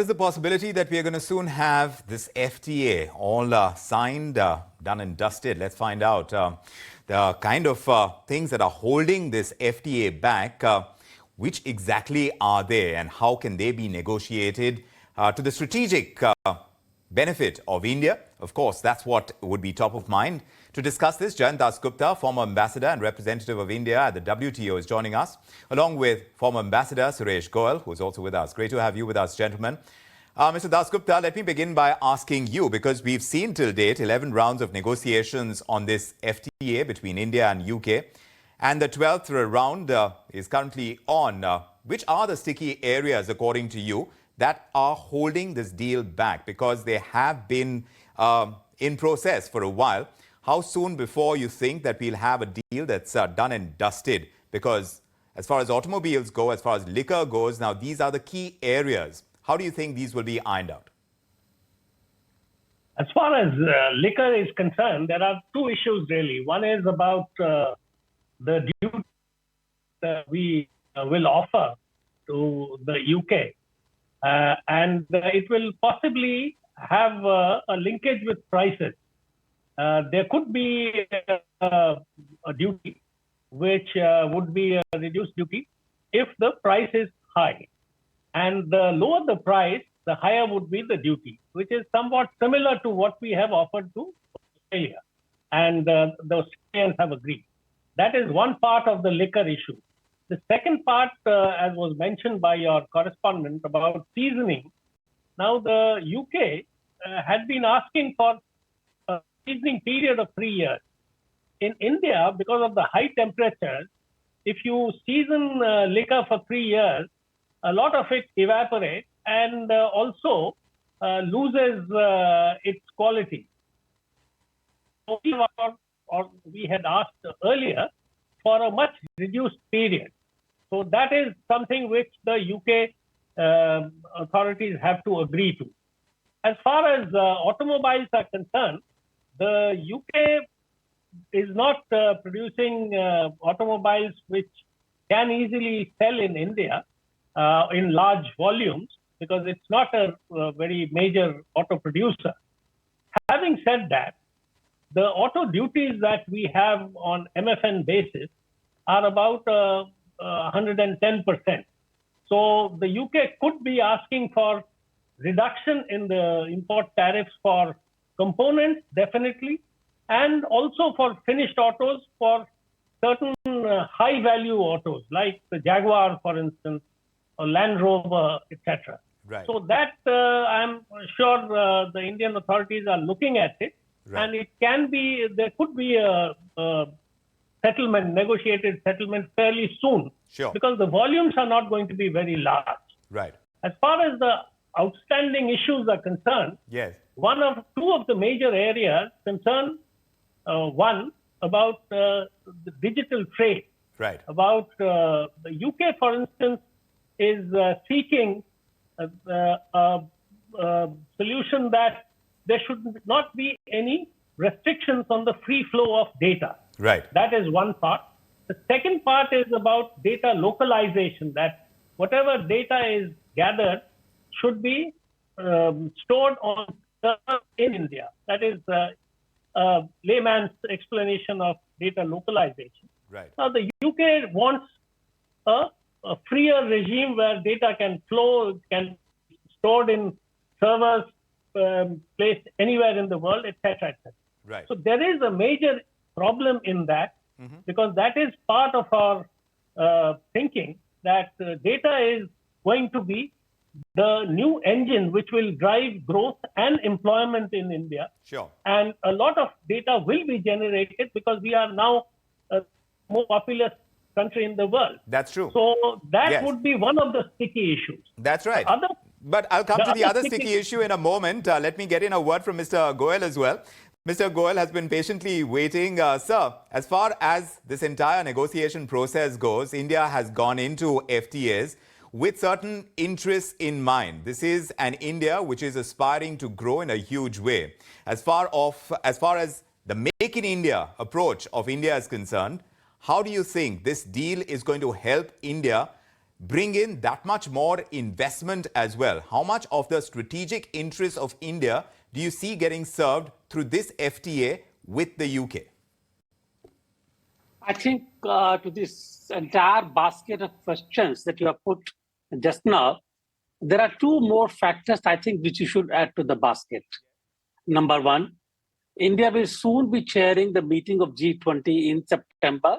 There's the possibility that we are going to soon have this FTA all signed, done and dusted. Let's find out the kind of things that are holding this FTA back. Which exactly are they and how can they be negotiated to the strategic benefit of India? Of course, that's what would be top of mind. To discuss this, Jayant Dasgupta, former ambassador and representative of India at the WTO, is joining us, along with former ambassador Suresh Goel, who is also with us. Great to have you with us, gentlemen. Mr. Dasgupta, let me begin by asking you, because we've seen till date 11 rounds of negotiations on this FTA between India and UK, and the 12th round is currently on. Which are the sticky areas, according to you, that are holding this deal back? Because they have been in process for a while. How soon before you think that we'll have a deal that's done and dusted? Because as far as automobiles go, as far as liquor goes, now these are the key areas. How do you think these will be ironed out? As far as liquor is concerned, there are two issues really. One is about the duty that we will offer to the UK. And it will possibly have a linkage with prices. There could be a duty which would be a reduced duty if the price is high. And the lower the price, the higher would be the duty, which is somewhat similar to what we have offered to Australia. And the Australians have agreed. That is one part of the liquor issue. The second part, as was mentioned by your correspondent about seasoning, now the UK had been asking for a seasoning period of 3 years. In India, because of the high temperatures, if you season liquor for 3 years, a lot of it evaporates and also loses its quality. So we had asked earlier for a much reduced period. So that is something which the UK authorities have to agree to. As far as automobiles are concerned, the UK is not producing automobiles which can easily sell in India in large volumes, because it's not a very major auto producer. Having said that, the auto duties that we have on MFN basis are about 110%. So the UK could be asking for reduction in the import tariffs for components, definitely, and also for finished autos for certain high-value autos, like the Jaguar, for instance, or Land Rover, etc. Right. So that I'm sure the Indian authorities are looking at it, right. And it can be, there could be a settlement, negotiated settlement fairly soon, sure, because the volumes are not going to be very large. Right. As far as the outstanding issues are concerned, yes, two of the major areas concern one about the digital trade. Right. About the UK, for instance, is seeking a solution that there should not be any restrictions on the free flow of data. Right. That is one part. The second part is about data localization, that whatever data is gathered should be stored on servers in India. That is a layman's explanation of data localization. Right. Now, the UK wants a freer regime where data can flow, can be stored in servers placed anywhere in the world, etc., etc. Right. So there is a major problem in that, because that is part of our thinking that data is going to be the new engine which will drive growth and employment in India. Sure. And a lot of data will be generated because we are now a more populous country in the world. That's true. So that yes, would be one of the sticky issues. That's right. But I'll come to the other sticky issue in a moment. Let me get in a word from Mr. Goel as well. Mr. Goel has been patiently waiting. Sir, as far as this entire negotiation process goes, India has gone into FTAs with certain interests in mind. This is an India which is aspiring to grow in a huge way. As far as the Make in India approach of India is concerned, how do you think this deal is going to help India bring in that much more investment as well? How much of the strategic interests of India do you see getting served through this FTA with the UK? I think to this entire basket of questions that you have put just now, there are two more factors I think which you should add to the basket. Number one, India will soon be chairing the meeting of G20 in September,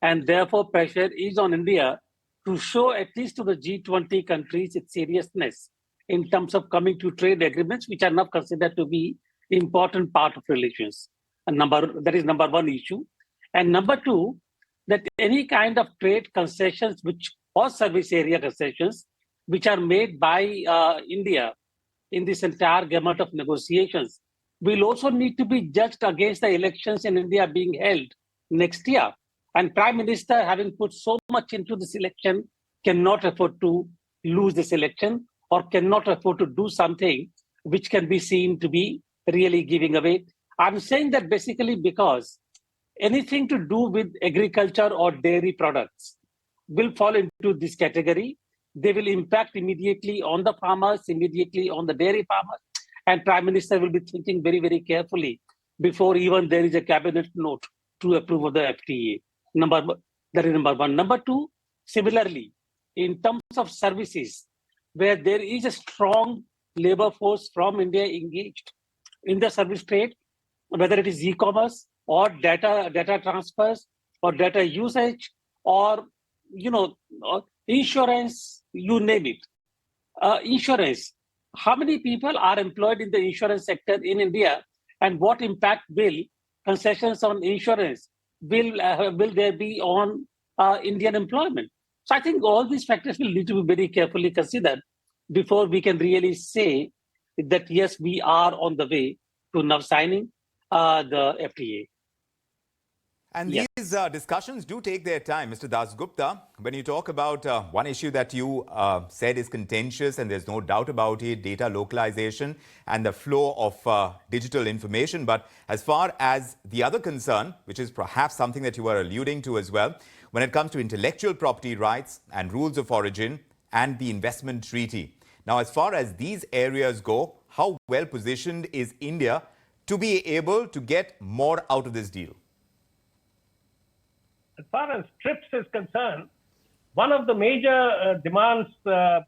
and therefore pressure is on India to show at least to the G20 countries its seriousness in terms of coming to trade agreements, which are now considered to be important part of relations. And that is number one issue. And number two, that any kind of trade concessions or service area concessions which are made by India in this entire gamut of negotiations will also need to be judged against the elections in India being held next year. And Prime Minister, having put so much into this election, cannot afford to lose this election or cannot afford to do something which can be seen to be really giving away. I'm saying that basically because anything to do with agriculture or dairy products will fall into this category. They will impact immediately on the farmers, immediately on the dairy farmers. And Prime Minister will be thinking very, very carefully before even there is a cabinet note to approve of the FTA. That is number one. Number two, similarly, in terms of services, where there is a strong labor force from India engaged in the service trade, whether it is e-commerce or data transfers or data usage or insurance, you name it. Insurance. How many people are employed in the insurance sector in India, and what impact will concessions on insurance will there be on Indian employment? So I think all these factors will need to be very carefully considered before we can really say that yes, we are on the way to now signing the FTA. And these discussions do take their time, Mr. Dasgupta. When you talk about one issue that you said is contentious, and there's no doubt about it, data localization and the flow of digital information. But as far as the other concern, which is perhaps something that you are alluding to as well, when it comes to intellectual property rights and rules of origin and the investment treaty. Now, as far as these areas go, how well positioned is India to be able to get more out of this deal? As far as TRIPS is concerned, one of the major demands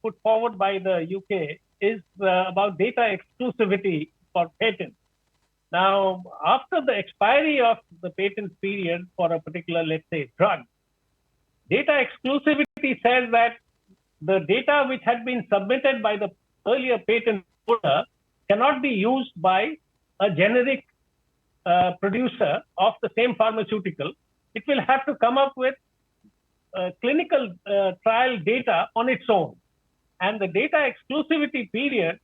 put forward by the UK is about data exclusivity for patents. Now, after the expiry of the patent period for a particular, let's say, drug, data exclusivity says that the data which had been submitted by the earlier patent holder cannot be used by a generic producer of the same pharmaceutical. It will have to come up with clinical trial data on its own. And the data exclusivity period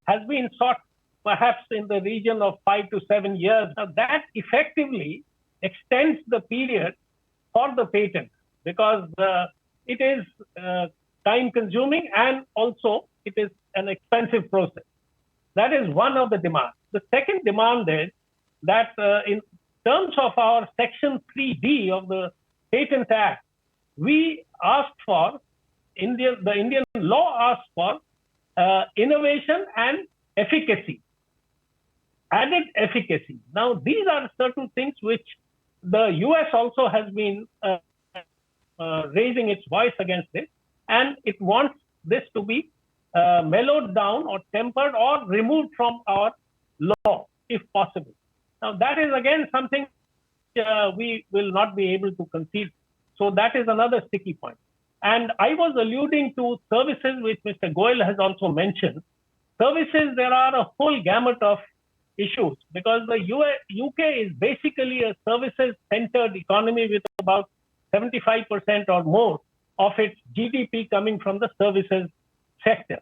has been sought perhaps in the region of 5 to 7 years. Now, that effectively extends the period for the patent because it is time consuming and also it is an expensive process. That is one of the demands. The second demand is that in terms of our Section 3D of the Patent Act, we asked for, the Indian law asked for innovation and efficacy, added efficacy. Now, these are certain things which the US also has been raising its voice against this, and it wants this to be mellowed down or tempered or removed from our law, if possible. Now, that is again something we will not be able to concede. So that is another sticky point. And I was alluding to services, which Mr. Goel has also mentioned. Services, there are a whole gamut of issues because the UK is basically a services-centered economy with about 75% or more of its GDP coming from the services sector.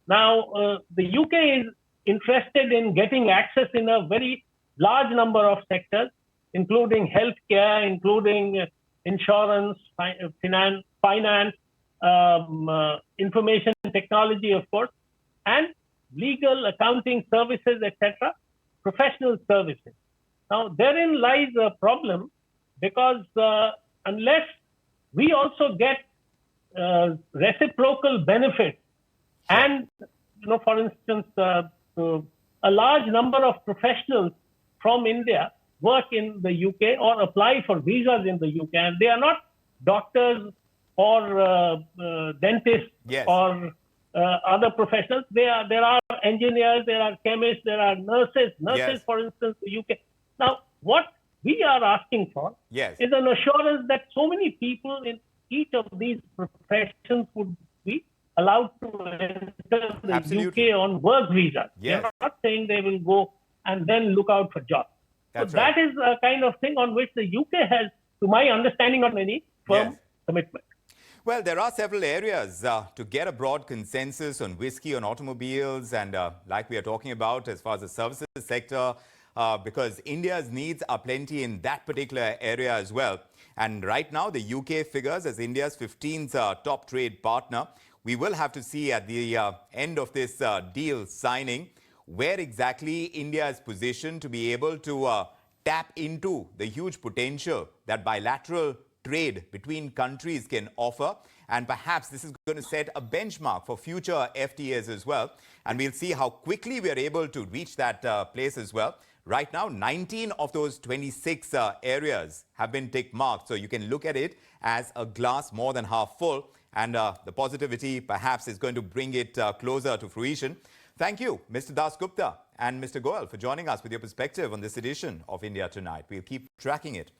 Now, the UK is interested in getting access in a very large number of sectors, including healthcare, including insurance, finance, information technology, of course, and legal, accounting services, etc., professional services. Now, therein lies a problem because unless we also get reciprocal benefits. And, for instance, a large number of professionals from India work in the UK or apply for visas in the UK, and they are not doctors or dentists Yes. or other professionals. There are engineers, there are chemists, there are nurses, Yes. for instance, the UK. Now, what we are asking for Yes. is an assurance that so many people in each of these professions would be allowed to enter the Absolutely. UK on work visas. Yes. They're not saying they will go and then look out for jobs. That's So right. that is a kind of thing on which the UK has, to my understanding, not any firm Yes. commitment. Well, there are several areas to get a broad consensus on whiskey, on automobiles, and like we are talking about as far as the services sector, because India's needs are plenty in that particular area as well. And right now, the UK figures as India's 15th top trade partner. We will have to see at the end of this deal signing where exactly India is positioned to be able to tap into the huge potential that bilateral trade between countries can offer. And perhaps this is going to set a benchmark for future FTAs as well. And we'll see how quickly we are able to reach that place as well. Right now, 19 of those 26 areas have been tick marked. So you can look at it as a glass more than half full. And the positivity perhaps is going to bring it closer to fruition. Thank you, Mr. Dasgupta and Mr. Goel, for joining us with your perspective on this edition of India Tonight. We'll keep tracking it.